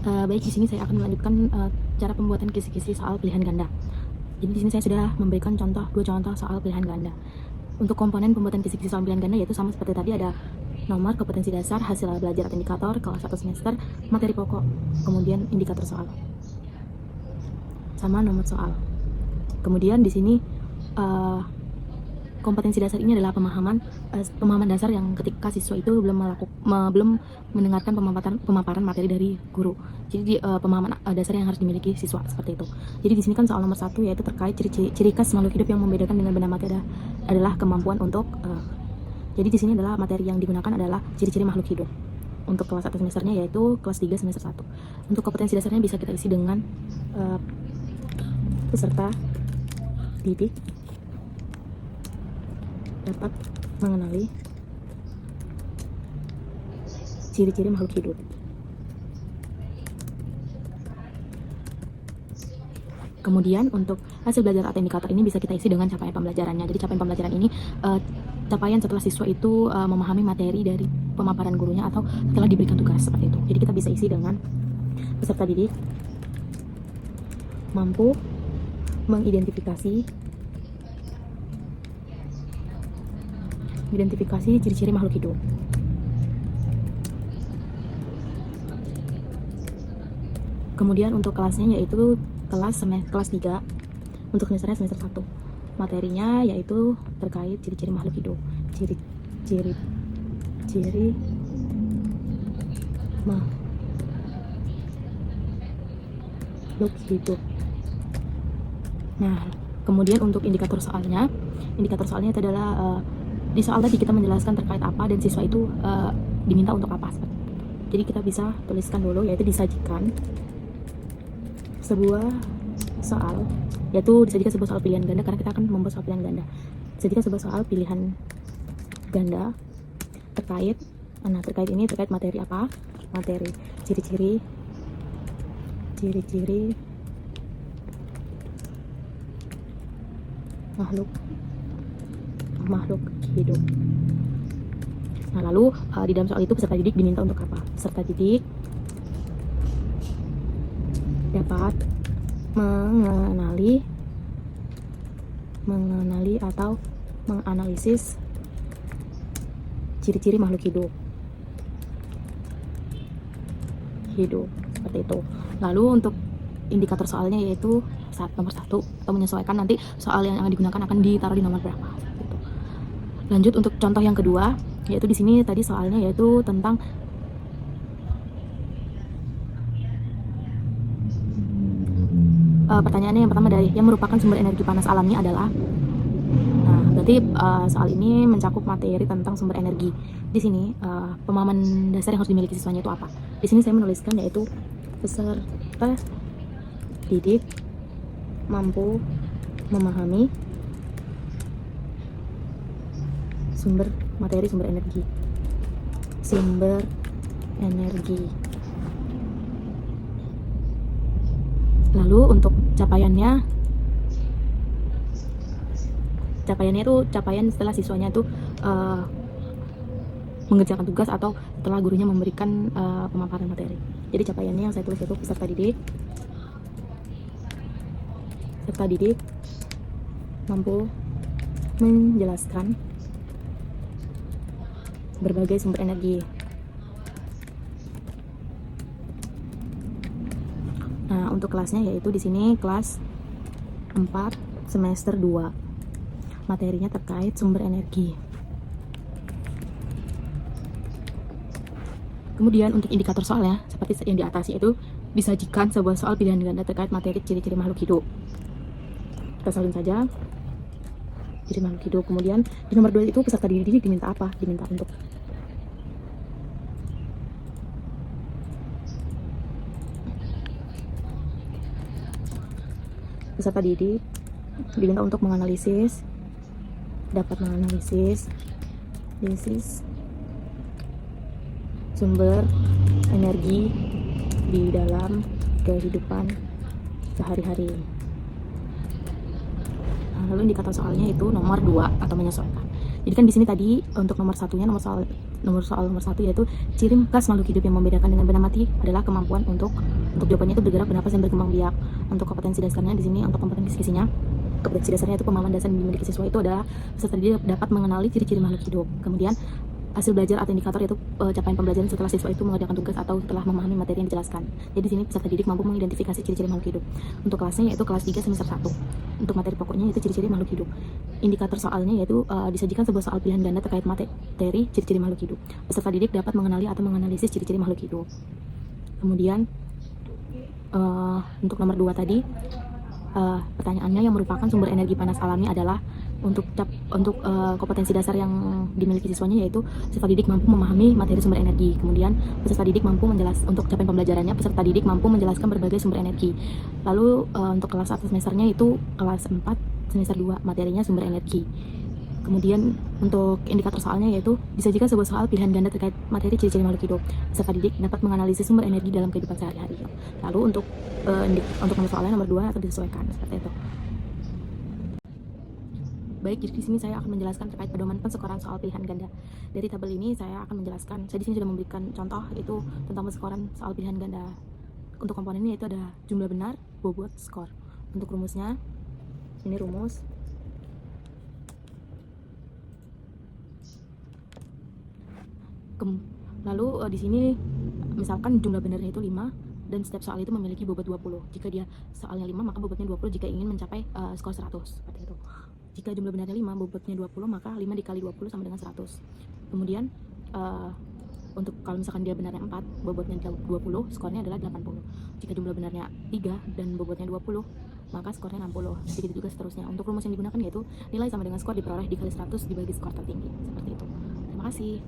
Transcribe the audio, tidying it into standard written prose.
Baik, di sini saya akan melanjutkan cara pembuatan kisi-kisi soal pilihan ganda. Jadi di sini saya sudah memberikan dua contoh soal pilihan ganda. Untuk komponen pembuatan kisi-kisi soal pilihan ganda yaitu sama seperti tadi, ada nomor, kompetensi dasar, hasil belajar atau indikator, kelas 1 semester, materi pokok, kemudian indikator soal, sama nomor soal. Kemudian di sini kompetensi dasar ini adalah pemahaman dasar yang ketika siswa itu belum mendengarkan pemaparan materi dari guru. Jadi pemahaman dasar yang harus dimiliki siswa seperti itu. Jadi di sini kan soal nomor 1 yaitu terkait ciri khas makhluk hidup yang membedakan dengan benda mati adalah kemampuan untuk jadi di sini adalah materi yang digunakan adalah ciri-ciri makhluk hidup. Untuk kelas 1 semesternya yaitu kelas 3 semester 1. Untuk kompetensi dasarnya bisa kita isi dengan peserta didik dapat mengenali ciri-ciri makhluk hidup. Kemudian untuk hasil belajar atau indikator ini bisa kita isi dengan capaian pembelajarannya. Jadi capaian pembelajaran ini capaian setelah siswa itu memahami materi dari pemaparan gurunya atau setelah diberikan tugas seperti itu. Jadi kita bisa isi dengan peserta didik mampu mengidentifikasi ciri-ciri makhluk hidup. Kemudian untuk kelasnya yaitu kelas 3 untuk semesternya semester 1. Materinya yaitu terkait ciri-ciri makhluk hidup. Ciri makhluk hidup. Nah, kemudian untuk indikator soalnya itu adalah di soal tadi kita menjelaskan terkait apa dan siswa itu diminta untuk apa. Jadi kita bisa tuliskan dulu, yaitu disajikan sebuah soal pilihan ganda, karena kita akan membuat soal pilihan ganda. Disajikan sebuah soal pilihan ganda terkait materi apa? Materi ciri-ciri makhluk hidup. Nah, lalu di dalam soal itu peserta didik diminta untuk apa? Peserta didik dapat mengenali atau menganalisis ciri-ciri makhluk hidup seperti itu. Lalu untuk indikator soalnya yaitu nomor 1 atau menyesuaikan nanti soal yang digunakan akan ditaruh di nomor berapa. Gitu. Lanjut untuk contoh yang kedua, yaitu di sini tadi soalnya yaitu tentang pertanyaannya yang pertama dari yang merupakan sumber energi panas alami adalah. Nah, berarti soal ini mencakup materi tentang sumber energi. Di sini pemahaman dasar yang harus dimiliki siswanya itu apa? Di sini saya menuliskan yaitu peserta didik mampu memahami sumber energi. Lalu untuk capaiannya itu capaian setelah siswanya itu mengerjakan tugas atau setelah gurunya memberikan pemaparan materi. Jadi capaiannya yang saya tulis itu peserta didik mampu menjelaskan berbagai sumber energi. Nah, untuk kelasnya yaitu di sini kelas 4 semester 2. Materinya terkait sumber energi. Kemudian untuk indikator soalnya seperti yang di atas, yaitu disajikan sebuah soal pilihan ganda terkait materi ciri-ciri makhluk hidup. Kita salin saja ciri makhluk hidup. Kemudian di nomor 2 itu peserta didik diminta apa? Diminta untuk peserta didik diminta untuk dapat menganalisis sumber energi di dalam kehidupan sehari-hari. Lalu indikator soalnya itu nomor 2 atau menyesuaikan. Jadi kan di sini tadi untuk nomor 1-nya, nomor soal soal nomor 1, yaitu ciri khas makhluk hidup yang membedakan dengan benda mati adalah kemampuan untuk jawabannya itu bergerak, bernapas, dan berkembang biak. Untuk kompetensi dasarnya di sini, untuk kompetensi dasarnya itu pemahaman dasar yang dimiliki siswa itu adalah peserta didik dapat mengenali ciri-ciri makhluk hidup. Kemudian hasil belajar atau indikator yaitu capaian pembelajaran setelah siswa itu mengerjakan tugas atau setelah memahami materi yang dijelaskan. Jadi di sini peserta didik mampu mengidentifikasi ciri-ciri makhluk hidup. Untuk kelasnya yaitu kelas 3 semester 1. Untuk materi pokoknya yaitu ciri-ciri makhluk hidup. Indikator soalnya yaitu disajikan sebuah soal pilihan ganda terkait materi ciri-ciri makhluk hidup. Peserta didik dapat mengenali atau menganalisis ciri-ciri makhluk hidup. Kemudian untuk nomor 2 tadi, pertanyaannya yang merupakan sumber energi panas alami adalah untuk kompetensi dasar yang dimiliki siswanya yaitu peserta didik mampu memahami materi sumber energi. Kemudian peserta didik mampu untuk capaian pembelajarannya, peserta didik mampu menjelaskan berbagai sumber energi. Lalu untuk kelas 1 semesternya itu kelas 4 semester 2, materinya sumber energi. Kemudian untuk indikator soalnya yaitu disajikan sebuah soal pilihan ganda terkait materi ciri-ciri makhluk hidup. Peserta didik dapat menganalisis sumber energi dalam kehidupan sehari-hari. Lalu untuk nomor soalnya nomor 2 akan disesuaikan seperti itu. Baik, jadi di sini saya akan menjelaskan terkait pedoman penskoran soal pilihan ganda. Dari tabel ini saya akan menjelaskan. Saya di sini sudah memberikan contoh itu tentang penskoran soal pilihan ganda. Untuk komponennya itu ada jumlah benar, bobot, skor. Untuk rumusnya, ini rumus. Lalu di sini misalkan jumlah benarnya itu 5 dan setiap soal itu memiliki bobot 20. Jika dia soalnya 5 maka bobotnya 20 jika ingin mencapai skor 100 seperti itu. Jika jumlah benarnya 5, bobotnya 20, maka 5 dikali 20 sama dengan 100. Kemudian untuk kalau misalkan dia benarnya 4, bobotnya 20, skornya adalah 80. Jika jumlah benarnya 3 dan bobotnya 20, maka skornya 60. Begitu juga seterusnya. Untuk rumus yang digunakan yaitu nilai sama dengan skor diperoleh dikali 100 dibagi skor tertinggi. Seperti itu. Terima kasih.